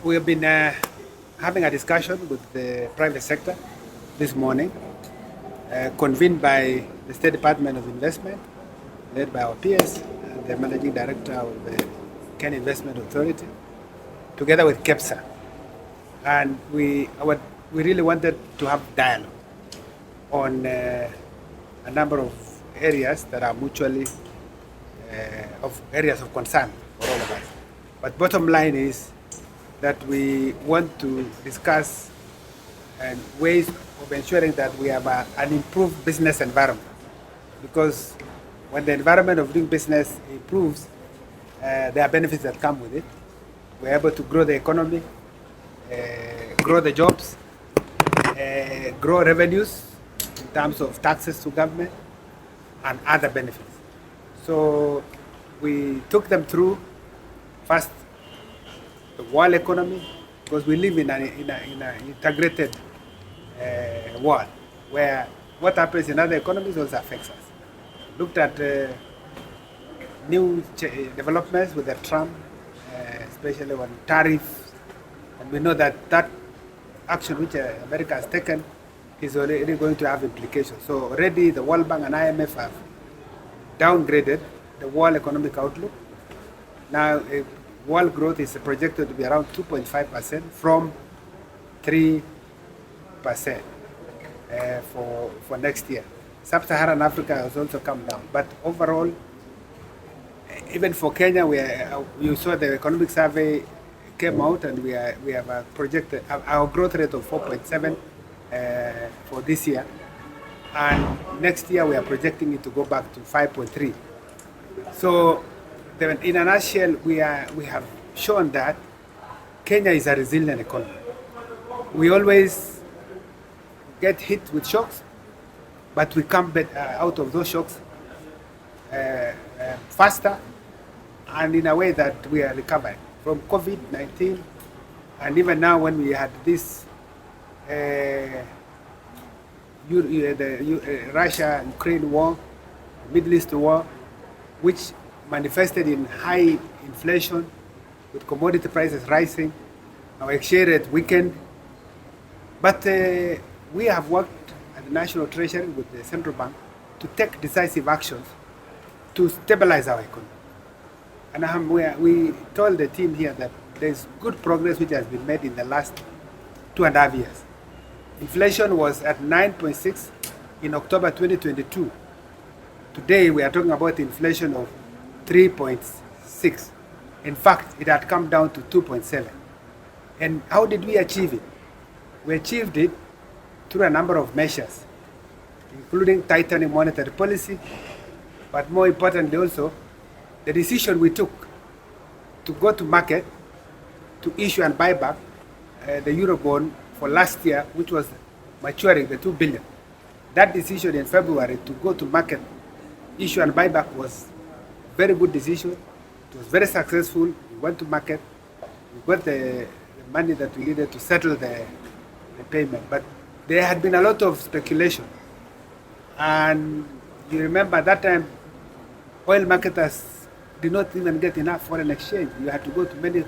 We have been having a discussion with the private sector this morning, convened by the State Department of Investment, led by our peers, and the Managing Director of the Kenya Investment Authority, together with KEPSA. And we really wanted to have dialogue on a number of areas that are mutually of areas of concern for all of us. But bottom line is that we want to discuss ways of ensuring that we have an improved business environment. Because when the environment of doing business improves, there are benefits that come with it. We're able to grow the economy, grow the jobs, grow revenues in terms of taxes to government and other benefits. So we took them through first the world economy, because we live in an integrated world where what happens in other economies also affects us. Looked at new developments with the Trump, especially on tariffs, and we know that action which America has taken is already going to have implications. So already the World Bank and IMF have downgraded the world economic outlook. Now world growth is projected to be around 2.5% from 3% for next year. Sub-Saharan Africa has also come down, but overall, even for Kenya, you saw the economic survey came out, and we have a projected our growth rate of 4.7 for this year, and next year we are projecting it to go back to 5.3. So, in a nutshell, we have shown that Kenya is a resilient economy. We always get hit with shocks, but we come out of those shocks faster and in a way that we are recovering from COVID-19. And even now, when we had this Russia-Ukraine war, Middle East war, which manifested in high inflation with commodity prices rising, our exchange rate weakened. But we have worked at the National Treasury with the Central Bank to take decisive actions to stabilize our economy. And we told the team here that there's good progress which has been made in the last 2.5 years. Inflation was at 9.6 in October 2022. Today we are talking about inflation of 3.6. In fact, it had come down to 2.7. And how did we achieve it? We achieved it through a number of measures, including tightening monetary policy, but more importantly also, the decision we took to go to market to issue and buy back the Eurobond for last year, which was maturing, the 2 billion. That decision in February to go to market, issue and buy back was a very good decision. It was very successful. We went to market, we got the money that we needed to settle the payment. But there had been a lot of speculation. And you remember that time, oil marketers did not even get enough foreign exchange. You had to go to many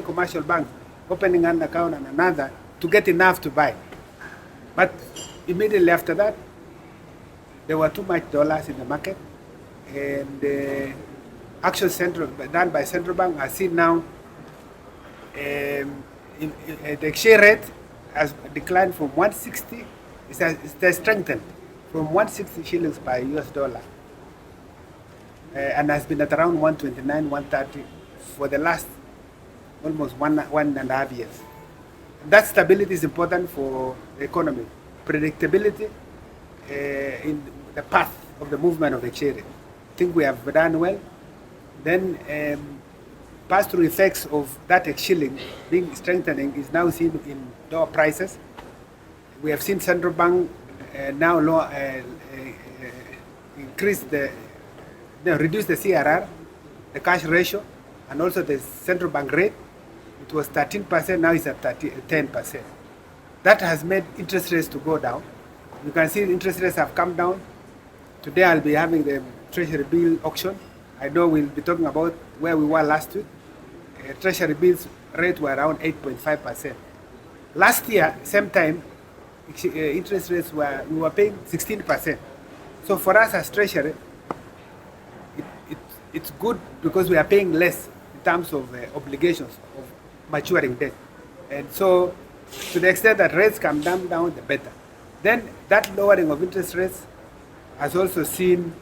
commercial banks, opening an account and another to get enough to buy. But immediately after that, there were too much dollars in the market, and the action done by central bank has seen now the exchange rate has declined from 160. It has strengthened from 160 shillings per US dollar. And has been at around 129, 130 for the last almost 1.5 years. That stability is important for the economy. Predictability in the path of the movement of the exchange rate. I think we have done well. Then pass-through effects of that shilling being strengthening is now seen in dollar prices. We have seen central bank now reduce the CRR, the cash ratio, and also the central bank rate. It was 13%, now it's at 10%. That has made interest rates to go down. You can see interest rates have come down. Today I'll be having the treasury bill auction. I know we'll be talking about where we were last week. Treasury bills rate were around 8.5%. Last year, same time, interest rates we were paying 16%. So for us as treasury, it's good because we are paying less in terms of obligations of maturing debt. And so to the extent that rates come down, the better. Then that lowering of interest rates has also seen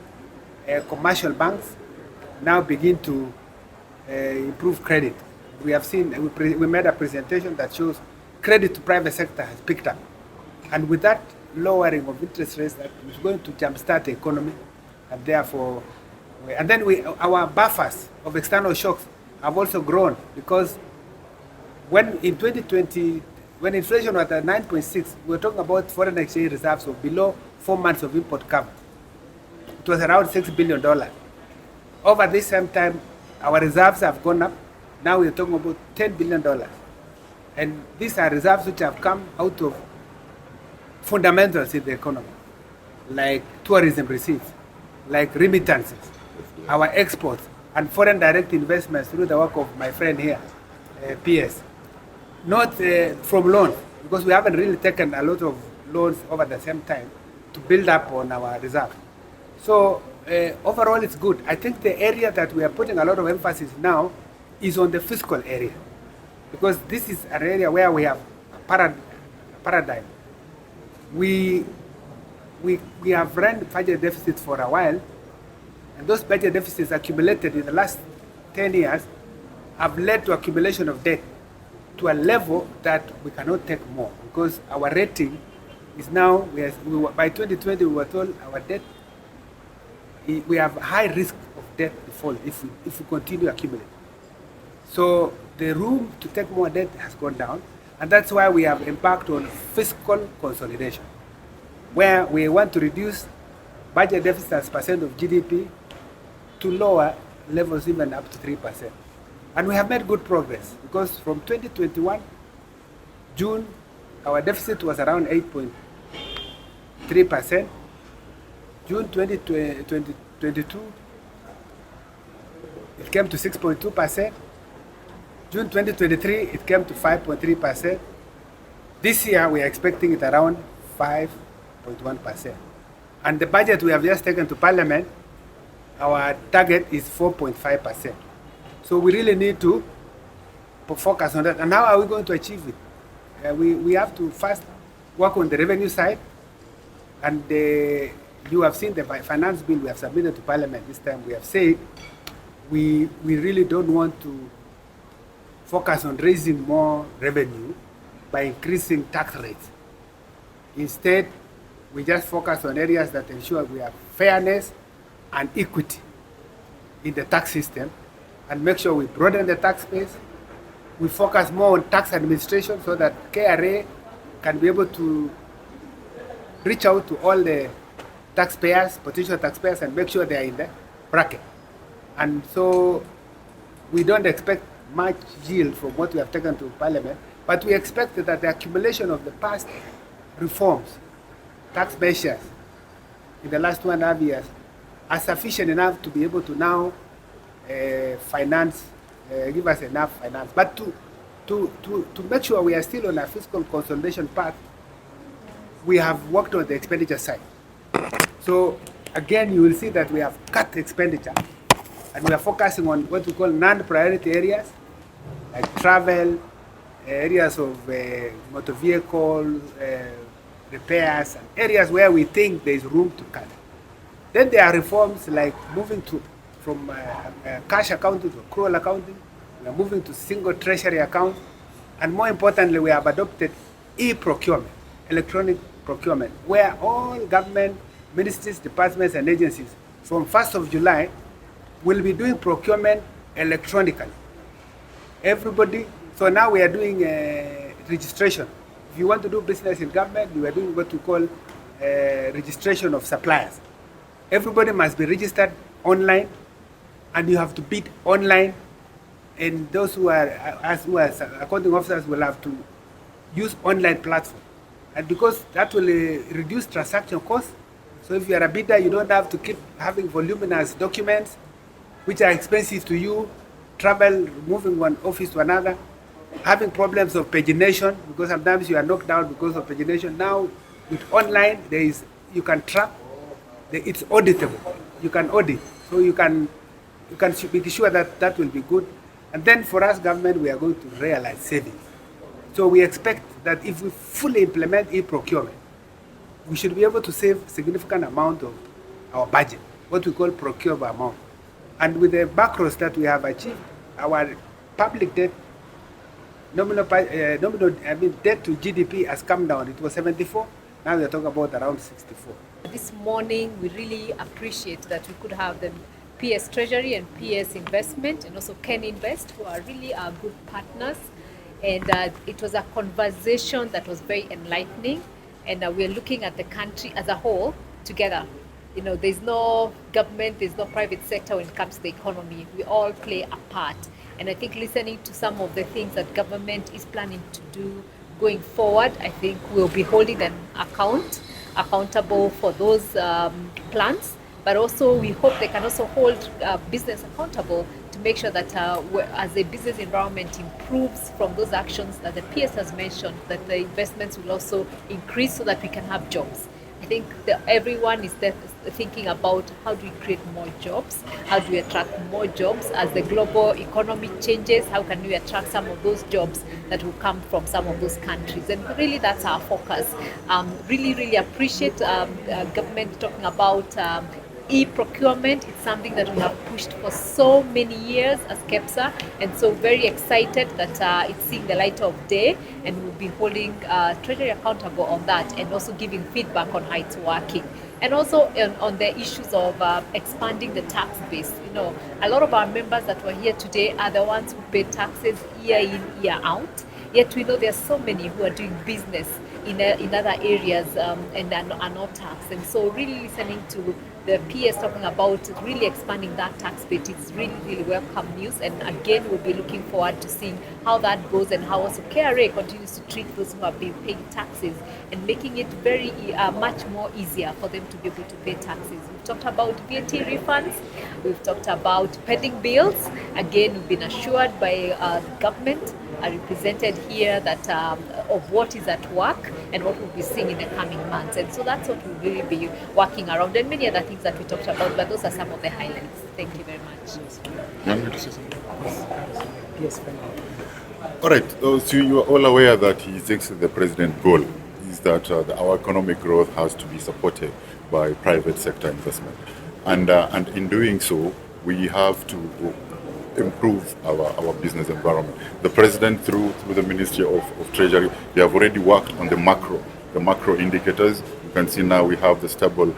commercial banks now begin to improve credit. We have seen, we made a presentation that shows credit to private sector has picked up. And with that lowering of interest rates, that is going to jumpstart the economy, and therefore, and then our buffers of external shocks have also grown, because when in 2020, when inflation was at 9.6, we were talking about foreign exchange reserves of below 4 months of import cover. It was around $6 billion. Over this same time, our reserves have gone up. Now we're talking about $10 billion. And these are reserves which have come out of fundamentals in the economy, like tourism receipts, like remittances, our exports, and foreign direct investments through the work of my friend here, PS. Not from loans, because we haven't really taken a lot of loans over the same time to build up on our reserve. So overall, it's good. I think the area that we are putting a lot of emphasis now is on the fiscal area, because this is an area where we have a paradigm. We have run budget deficits for a while, and those budget deficits accumulated in the last 10 years have led to accumulation of debt to a level that we cannot take more, because our rating is now, by 2020 we were told our debt, we have high risk of debt default if we continue accumulating. So the room to take more debt has gone down, and that's why we have embarked on fiscal consolidation, where we want to reduce budget deficit as percent of GDP to lower levels, even up to 3%. And we have made good progress, because from 2021, June, our deficit was around 8.3%. June 2022, it came to 6.2%. June 2023, it came to 5.3%. This year, we are expecting it around 5.1%. And the budget we have just taken to Parliament, our target is 4.5%. So we really need to focus on that. And how are we going to achieve it? We have to first work on the revenue side. And you have seen the finance bill we have submitted to Parliament this time. We have said we really don't want to focus on raising more revenue by increasing tax rates. Instead, we just focus on areas that ensure we have fairness and equity in the tax system, and make sure we broaden the tax base. We focus more on tax administration so that KRA can be able to reach out to all the taxpayers, potential taxpayers, and make sure they are in the bracket. And so we don't expect much yield from what we have taken to Parliament, but we expect that the accumulation of the past reforms, tax measures in the last 2.5 years are sufficient enough to be able to now finance, give us enough finance. But to make sure we are still on a fiscal consolidation path, we have worked on the expenditure side. So again, you will see that we have cut expenditure, and we are focusing on what we call non-priority areas, like travel, areas of motor vehicle repairs, and areas where we think there is room to cut. Then there are reforms like moving from cash accounting to accrual accounting. We are moving to single treasury account, and more importantly, we have adopted e-procurement, electronic procurement, where all government ministries, departments, and agencies from 1st of July will be doing procurement electronically. Everybody, so now we are doing registration. If you want to do business in government, we are doing what we call registration of suppliers. Everybody must be registered online, and you have to bid online, and those who are accounting officers will have to use online platform. And because that will reduce transaction costs, so if you are a bidder, you don't have to keep having voluminous documents which are expensive to you, travel, moving one office to another. having problems of pagination, because sometimes you are knocked down because of pagination. Now with online, you can track, it's auditable. You can audit, so you can be sure that that will be good. And then for us government, we are going to realize savings. So we expect that if we fully implement e-procurement, we should be able to save significant amount of our budget, what we call procurable amount. And with the macros that we have achieved, our public debt, debt to GDP has come down. It was 74, now we are talking about around 64. This morning, we really appreciate that we could have the PS Treasury and PS Investment and also Ken Invest, who are really our good partners. And it was a conversation that was very enlightening. And we're looking at the country as a whole together. You know, there's no government, there's no private sector when it comes to the economy. We all play a part. And I think listening to some of the things that government is planning to do going forward, I think we'll be holding them accountable for those plans. But also we hope they can also hold business accountable to make sure that as the business environment improves from those actions that the PS has mentioned, that the investments will also increase so that we can have jobs. I think everyone is thinking about how do we create more jobs, how do we attract more jobs as the global economy changes, how can we attract some of those jobs that will come from some of those countries. And really that's our focus. Really appreciate government talking about e-procurement. It's something that we have pushed for so many years as KEPSA, and so very excited that it's seeing the light of day, and we'll be holding Treasury accountable on that and also giving feedback on how it's working. And also on the issues of expanding the tax base. You know, a lot of our members that were here today are the ones who pay taxes year in, year out. Yet we know there are so many who are doing business in other areas and are not taxed. And so really listening to the PS talking about really expanding that tax base is really welcome news. And again, we'll be looking forward to seeing how that goes and how also KRA continues to treat those who have been paying taxes and making it very much more easier for them to be able to pay taxes. We've talked about VAT refunds. We've talked about pending bills. Again, we've been assured by government represented here that of what is at work and what we'll be seeing in the coming months. And so that's what we'll really be working around, and many other things that we talked about, but those are some of the highlights. Thank you very much. You want me to say something? Yes. All right, so you are all aware that His Excellency the President's goal is that our economic growth has to be supported by private sector investment. And in doing so, we have to improve our business environment. The President, through the Ministry of Treasury, they have already worked on the macro indicators. You can see now we have the stable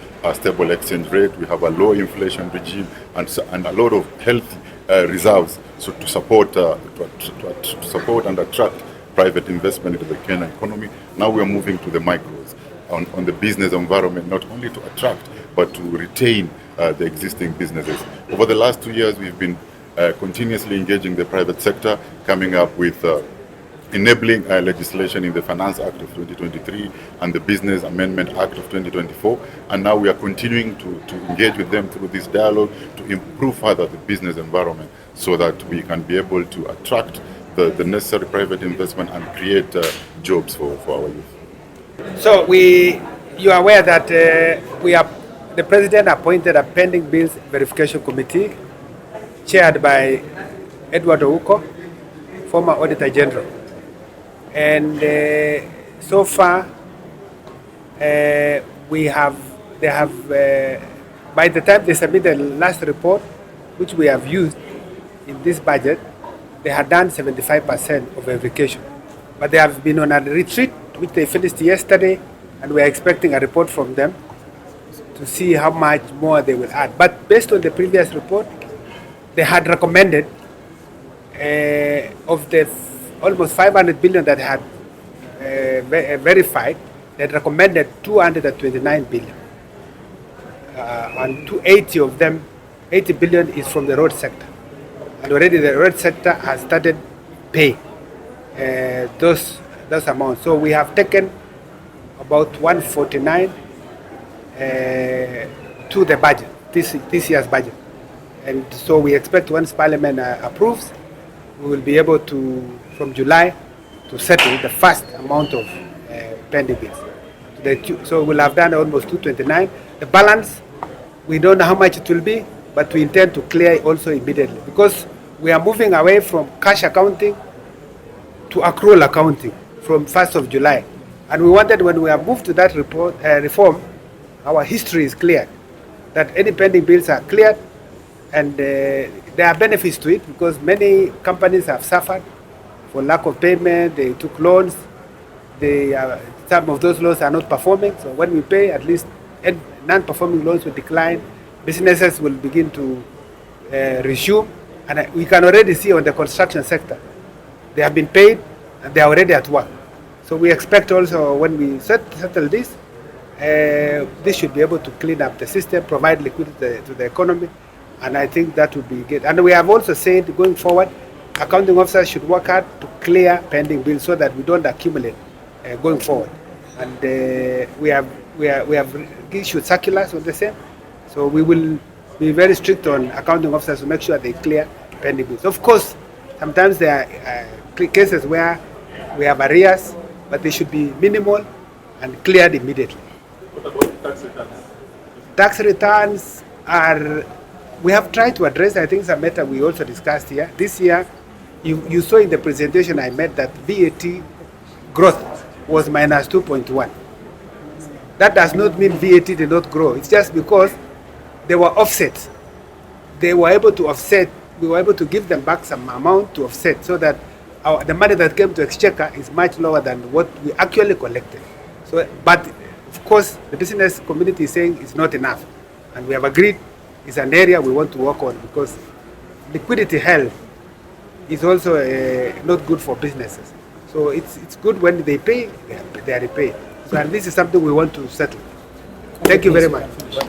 exchange rate, we have a low inflation regime, and a lot of healthy reserves so to support and attract private investment into the Kenyan economy. Now we are moving to the micros on the business environment, not only to attract but to retain the existing businesses. Over the last 2 years, we've been continuously engaging the private sector, coming up with enabling legislation in the Finance Act of 2023 and the Business Amendment Act of 2024. And now we are continuing to engage with them through this dialogue to improve further the business environment so that we can be able to attract the necessary private investment and create jobs for our youth. So you are aware that the President appointed a pending bills verification committee chaired by Edward Ouko, former Auditor General. And so far, they have, by the time they submitted the last report, which we have used in this budget, they had done 75% of verification. But they have been on a retreat, which they finished yesterday, and we are expecting a report from them to see how much more they will add. But based on the previous report, they had recommended of the almost 500 billion that had verified, they had recommended 229 billion. And 280 of them, 80 billion is from the road sector. And already the road sector has started paying those amounts. So we have taken about 149 to the budget, this year's budget. And so we expect once Parliament approves, we will be able to, from July, to settle the first amount of pending bills. So we'll have done almost 229. The balance, we don't know how much it will be, but we intend to clear it also immediately, because we are moving away from cash accounting to accrual accounting from 1st of July. And we wanted, when we have moved to that reform, our history is clear, that any pending bills are cleared, and there are benefits to it, because many companies have suffered for lack of payment. They took loans. Some of those loans are not performing. So when we pay, at least non-performing loans will decline. Businesses will begin to resume. And we can already see on the construction sector, they have been paid and they are already at work. So we expect also, when we settle this, this should be able to clean up the system, provide liquidity to the economy, and I think that would be good. And we have also said, going forward, accounting officers should work hard to clear pending bills so that we don't accumulate going forward. And we have issued circulars on the same, so we will be very strict on accounting officers to make sure they clear pending bills. Of course, sometimes there are cases where we have arrears, but they should be minimal and cleared immediately. What about tax returns? Tax returns are, we have tried to address, I think it's a matter we also discussed here. This year, you saw in the presentation I made that VAT growth was minus 2.1. That does not mean VAT did not grow. It's just because they were offset. They were able to offset. We were able to give them back some amount to offset, so that the money that came to Exchequer is much lower than what we actually collected. So, but of course, the business community is saying it's not enough, and we have agreed it's an area we want to work on, because liquidity hell is also not good for businesses. So it's good when they pay, they are repaid. So, and this is something we want to settle. Thank you very much.